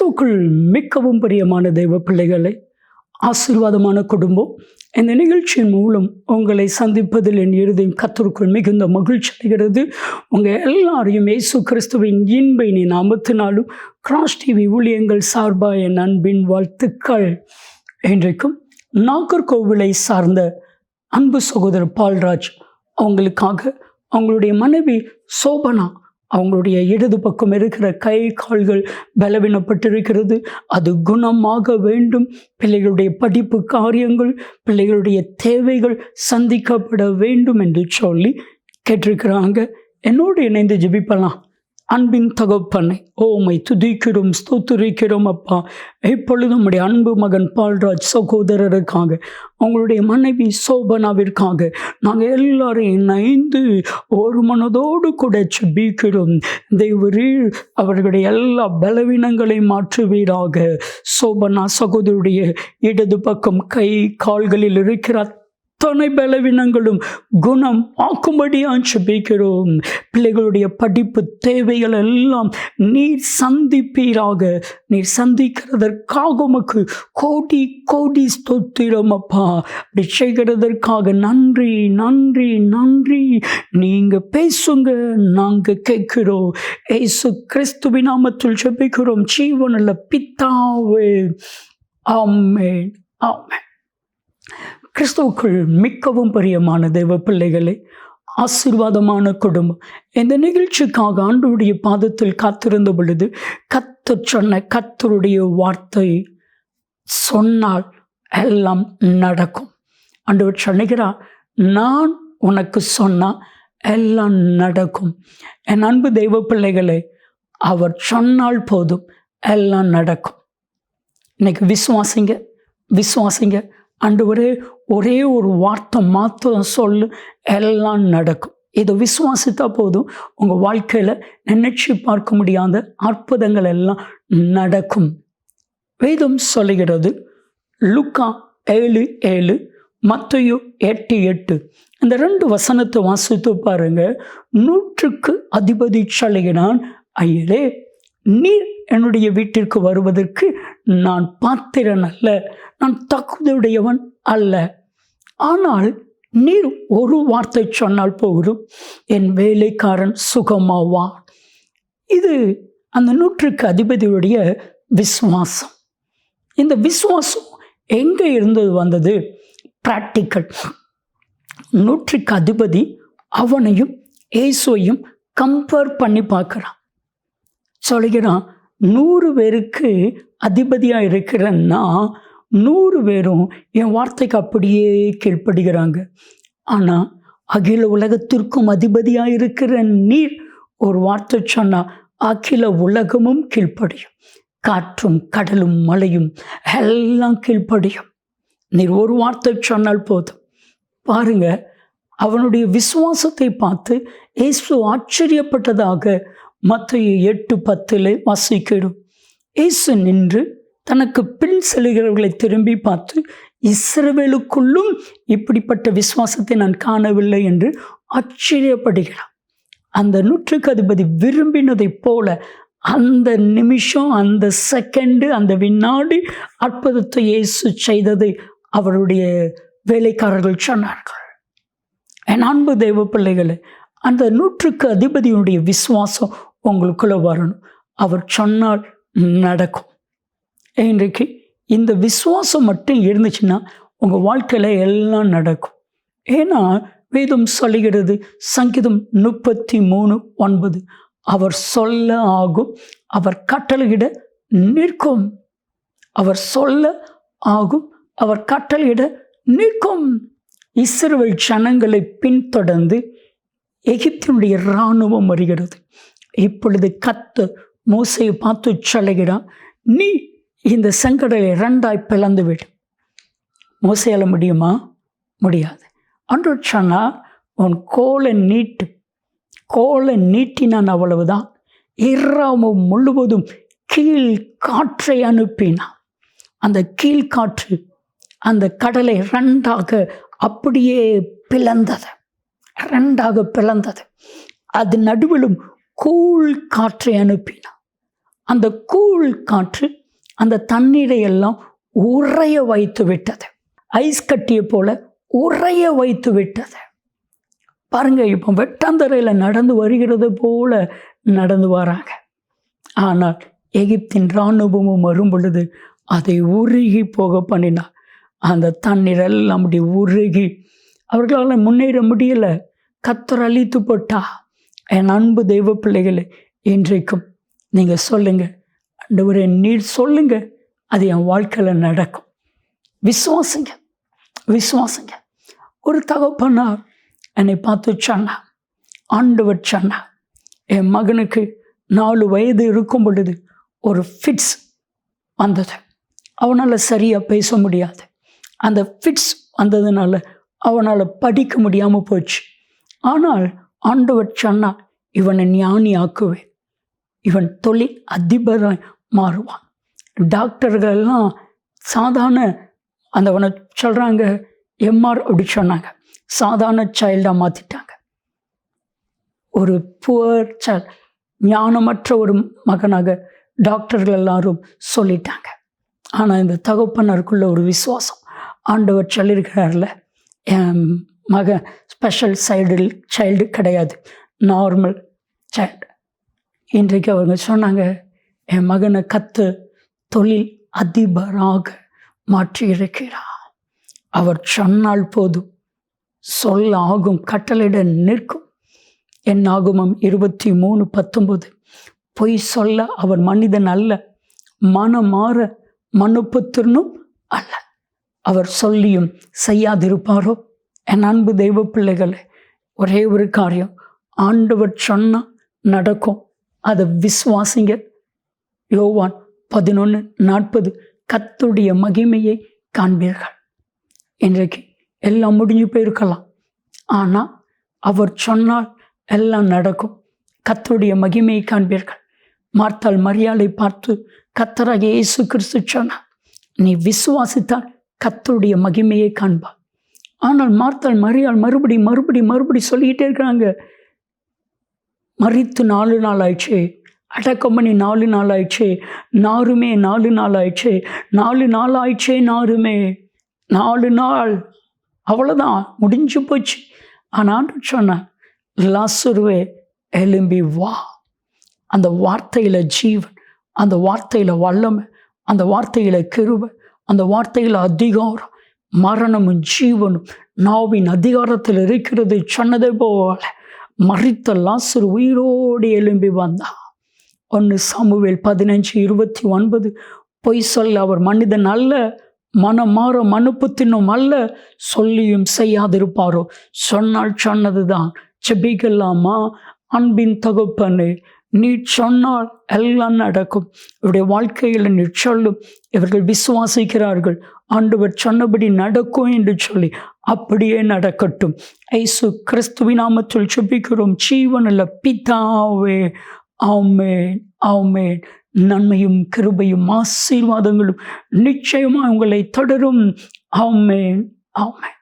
கிறிஸ்துவுக்குள் மிகவும் பிரியமான தெய்வ பிள்ளைகளை, ஆசீர்வாதமான குடும்பம், இந்த நிகழ்ச்சியின் மூலம் உங்களை சந்திப்பதில் என் இருதயம் கர்த்தருக்குள் மிகுந்த மகிழ்ச்சி அடைகிறது. உங்கள் எல்லாரையும் இயேசு கிறிஸ்துவின் இன்பை நாமத்தினாலும் கிராஸ் டிவி ஊழியங்கள் சார்பாக என் அன்பின் வாழ்த்துக்கள். இன்றைக்கும் நாகர்கோவிலை சார்ந்த அன்பு சகோதரர் பால்ராஜ் அவங்களுக்காக அவங்களுடைய மனைவி சோபனா, அவங்களுடைய இடது பக்கம் இருக்கிற கை கால்கள் பலவீனப்பட்டிருக்கிறது, அது குணமாக வேண்டும். பிள்ளைகளுடைய படிப்பு காரியங்கள், பிள்ளைகளுடைய தேவைகள் சந்திக்கப்பட வேண்டும் என்று சொல்லி கேட்டிருக்கிறாங்க. என்னோடு இணைந்து ஜெபிப்பலாம். அன்பின் தகப்பனை, ஓமை துதிக்கிறோம், ஸ்தோத்திரிக்கிறோம் அப்பா. இப்பொழுது நம்முடைய அன்பு மகன் பால்ராஜ் சகோதரருக்காக, அவங்களுடைய மனைவி சோபனாவிற்காக நாங்கள் எல்லாரும் இணைந்து ஒரு மனதோடு கூட ஜெபிக்கிறோம். தேவரீர் அவர்களுடைய எல்லா பலவீனங்களை மாற்றுவீராக. சோபனா சகோதரருடைய இடது பக்கம் கை கால்களில் இருக்கிற அத்தனை பலவீனங்களும் குணம் ஆக்கும்படியாக ஜெபிக்கிறோம். பிள்ளைகளுடைய படிப்பு தேவைகள் எல்லாம் நீர் சந்திப்பீராக. நீர் சந்திக்கிறதற்காக உமக்கு கோடி கோடி ஸ்தோத்திரம் அப்பா. அப்படி செய்கிறதற்காக நன்றி நன்றி நன்றி. நீங்க பேசுங்க, நாங்கள் கேட்கிறோம். இயேசு கிறிஸ்துவின் நாமத்தில் ஜெபிக்கிறோம் ஜீவனுள்ள பிதாவே, ஆமென் ஆமென். கிறிஸ்துவுக்குள் மிகவும் பிரியமான தெய்வ பிள்ளைகளே, ஆசீர்வாதமான குடும்பம், இந்த நிகழ்ச்சிக்காக ஆண்டவருடைய பாதத்தில் காத்திருந்த பொழுது கர்த்தர் சொன்ன கர்த்தருடைய வார்த்தை சொன்னால் எல்லாம் நடக்கும். ஆண்டவர் சொன்னுகிறார், நான் உனக்கு சொன்னால் எல்லாம் நடக்கும். என் அன்பு தெய்வ பிள்ளைகளே, அவர் சொன்னால் போதும், எல்லாம் நடக்கும். இன்னைக்கு விசுவாசிங்க விசுவாசிங்க. ஆண்டவரே, ஒரே ஒரு வார்த்தை மாத்திரம் சொல்லு, எல்லாம் நடக்கும். இதை விசுவாசித்தா போதும், உங்கள் வாழ்க்கையில் நினைச்சு பார்க்க முடியாத அற்புதங்கள் எல்லாம் நடக்கும். வேதம் சொல்லுகிறது, லூக்கா 7:7, மத்தேயு 8:8, இந்த 2 வசனத்தை வாசித்து பாருங்க. 100க்கு அதிபதி சொல்லுகிறான், ஐயரே, நீர் என்னுடைய வீட்டிற்கு வருவதற்கு நான் பாத்திரன் அல்ல, நான் தகுதியுடையவன் அல்ல. ஆனால் நீர் ஒரு வார்த்தை சொன்னால் போதும், என் வேலைக்காரன் சுகமாவான். இது அந்த 100க்கு அதிபதியுடைய விசுவாசம். இந்த விசுவாசம் எங்கே இருந்து வந்தது? பிராக்டிக்கல். 100க்கு அதிபதி அவனையும் இயேசுவையும் கம்பேர் பண்ணி பார்க்குறான். சொல்கிறான், 100 பேருக்கு அதிபதியாக இருக்கிறன்னா 100 பேரும் என் வார்த்தைக்கு அப்படியே கீழ்ப்படுகிறாங்க. ஆனால் அகில உலகத்திற்கும் அதிபதியாக இருக்கிற நீர் ஒரு வார்த்தை சொன்னால் அகில உலகமும் கீழ்ப்படியும். காற்றும் கடலும் மலையும் எல்லாம் கீழ்ப்படியும். நீர் ஒரு வார்த்தை சொன்னால் போதும். பாருங்க, அவனுடைய விசுவாசத்தை பார்த்து இயேசு ஆச்சரியப்பட்டதாக மத்தேயு 8:10 வாசிக்கிறோம். இயேசு நின்று தனக்கு பின் செல்கிறவர்களை திரும்பி பார்த்து, இஸ்ரவேலுக்குள்ளும் இப்படிப்பட்ட விசுவாசத்தை நான் காணவில்லை என்று ஆச்சரியப்படுகிறார். அந்த 100க்கு அதிபதி விரும்பினதைப் போல அந்த நிமிஷம், அந்த செகண்டு, அந்த வினாடி அற்புதத்தை இயேசு செய்ததை அவருடைய வேலைக்காரர்கள் சொன்னார்கள். என் அன்பு தெய்வ பிள்ளைகளை, அந்த 100க்கு அதிபதியுடைய விசுவாசம் உங்களுக்குள்ள வரணும். அவர் சொன்னால் நடக்கும். இன்றைக்கு இந்த விசுவாசம் மட்டும் இருந்துச்சுன்னா உங்கள் வாழ்க்கையில் எல்லாம் நடக்கும். ஏன்னா வேதம் சொல்லுகிறது, சங்கீதம் 33:9, அவர் சொல்ல ஆகும், அவர் கட்டளையிட நிற்கும். அவர் சொல்ல ஆகும், அவர் கட்டளையிட நிற்கும். இஸ்ரவேல் ஜனங்களை பின்தொடர்ந்து எகிப்தினுடைய இராணுவம் வருகிறது. இப்பொழுது கர்த்தர் மோசேயை பார்த்து சொல்லுகிறார், நீ இந்த செங்கடலை 2ஆய் பிளந்து விடு. மோசேயால முடியுமா? முடியாது. ஆண்டவர் சொன்னார், உன் கோலை நீட்டு. கோலை நீட்டினான், அவ்வளவுதான். இரவு முழுவதும் கீழ் காற்றை அனுப்பினான். அந்த கீழ்காற்று அந்த கடலை 2ஆக அப்படியே பிளந்தது. 2ஆக பிளந்தது. அது நடுவிலும் கூழ் காற்றை அனுப்பினான். அந்த கூழ் காற்று அந்த தண்ணீரை எல்லாம் உறைய வைத்து விட்டது. ஐஸ் கட்டியை போல உறைய வைத்து விட்டது. பாருங்க, இப்போ வெட்டாந்தரையில் நடந்து வருகிறது போல நடந்து வராங்க. ஆனால் எகிப்தின் இராணுவமும் வரும் பொழுது அதை உருகி போக பண்ணினார். அந்த தண்ணீர் எல்லாம் அப்படி உருகி அவர்களால் முன்னேற முடியலை. கர்த்தர் அழித்து போட்டா. என் அன்பு தெய்வ பிள்ளைகளை, இன்றைக்கும் நீங்கள் சொல்லுங்க, ஆண்டவரே நீர் சொல்லுங்க, அது என் வாழ்க்கையில் நடக்கும். விசுவாசிங்க, விசுவாசிங்க. ஒரு தகப்பனார் என்னை பார்த்து சொன்னா, ஆண்டவர் சொன்னா, என் மகனுக்கு 4 வயது இருக்கும் பொழுது ஒரு ஃபிட்ஸ் வந்தது. அவனால் சரியாக பேச முடியாது. அந்த ஃபிட்ஸ் வந்ததுனால அவனால் படிக்க முடியாமல் போச்சு. ஆனால் ஆண்டவர் சொன்னா, இவனை ஞானி ஆக்குவேன், இவன் தொழில் அதிபராக மாறுவான். டாக்டர்கள்லாம் சாதாரண அந்தவனை சொல்கிறாங்க, எம்ஆர் அப்படி சொன்னாங்க, சாதாரண சைல்டாக மாற்றிட்டாங்க. ஒரு புவர் சைல்ட், ஞானமற்ற ஒரு மகனாக டாக்டர்கள் எல்லாரும் சொல்லிட்டாங்க. ஆனால் இந்த தகப்பனருக்குள்ள ஒரு விசுவாசம். ஆண்டவர் சொல்லியிருக்கிறார்ல, என் மகன் ஸ்பெஷல் சைல்டு கிடையாது, நார்மல் சைல்டு. இன்றைக்கு அவங்க சொன்னாங்க, என் மகனை கத்து தொழில் அதிபராக மாற்றி இருக்கிறார். அவர் சொன்னால் போதும், சொல்ல ஆகும், கட்டளையிட நிற்கும். என் ஆகமம் 23:19. பொய் சொல்ல அவர் மனிதன் அல்ல, மனம் மாற மனுப்புத்திறனும் அல்ல. அவர் சொல்லியும் செய்யாதிருப்பாரோ? என் அன்பு தெய்வ பிள்ளைகளை, ஒரே ஒரு காரியம், ஆண்டவர் சொன்னா நடக்கும், அதை விசுவாசிங்க. யோவான் 11:40, கர்த்தருடைய மகிமையை காண்பீர்கள். இன்றைக்கு எல்லாம் முடிஞ்சு போயிருக்கலாம், ஆனால் அவர் சொன்னால் எல்லாம் நடக்கும். கர்த்தருடைய மகிமையை காண்பீர்கள். மார்த்தாள் மரியாளை பார்த்து கர்த்தராகிய இயேசு கிறிஸ்து சொன்னார், நீ விசுவாசித்தால் கர்த்தருடைய மகிமையை காண்பார். ஆனால் மார்த்தாள் மரியாள் மறுபடி சொல்லிக்கிட்டே இருக்கிறாங்க, மரித்து 4 நாள் ஆயிடுச்சு, அடக்கம் பண்ணி 4 நாள் ஆயிடுச்சு, நாருமே 4 நாள் ஆயிடுச்சு, 4 நாள் ஆயிடுச்சே, நாருமே 4 நாள், அவ்வளோதான், முடிஞ்சு போச்சு. ஆனால் சொன்னான், லாசருவே எழும்பி வா. அந்த வார்த்தையில் ஜீவன், அந்த வார்த்தையில் வல்லமை, அந்த வார்த்தையில் கிருபை, அந்த வார்த்தையில் அதிகாரம். மரணமும் ஜீவனும் நாவின் அதிகாரத்தில் இருக்கிறது சொன்னதை போல மரித்த லாசரு உயிரோடு எழும்பி வந்தான். 1 சாமுவேல் 15:29. பொய் சொல்ல அவர் மனிதன் அல்ல, மனம் மாற மனுப்புத்தினும் அல்ல, சொல்லியும் செய்யாதிருப்பாரோ? சொன்னால் சொன்னது தான். செபிக்கலாமா? அன்பின் தகப்பனே, நீ சொன்னால் எல்லாம் நடக்கும். இவருடைய வாழ்க்கையில் நீ சொல்லும், இவர்கள் விசுவாசிக்கிறார்கள், ஆண்டவர் சொன்னபடி நடக்கும் என்று சொல்லி அப்படியே நடக்கட்டும். இயேசு கிறிஸ்துவின் நாமத்தில் செபிக்கிறோம் ஜீவனுள்ள பிதாவே, ஆமென், ஆமென். நன்மையும் கிருபையும் ஆசீர்வாதங்களும் நிச்சயமாக உங்களை தொடரும். ஆமென், ஆமென்.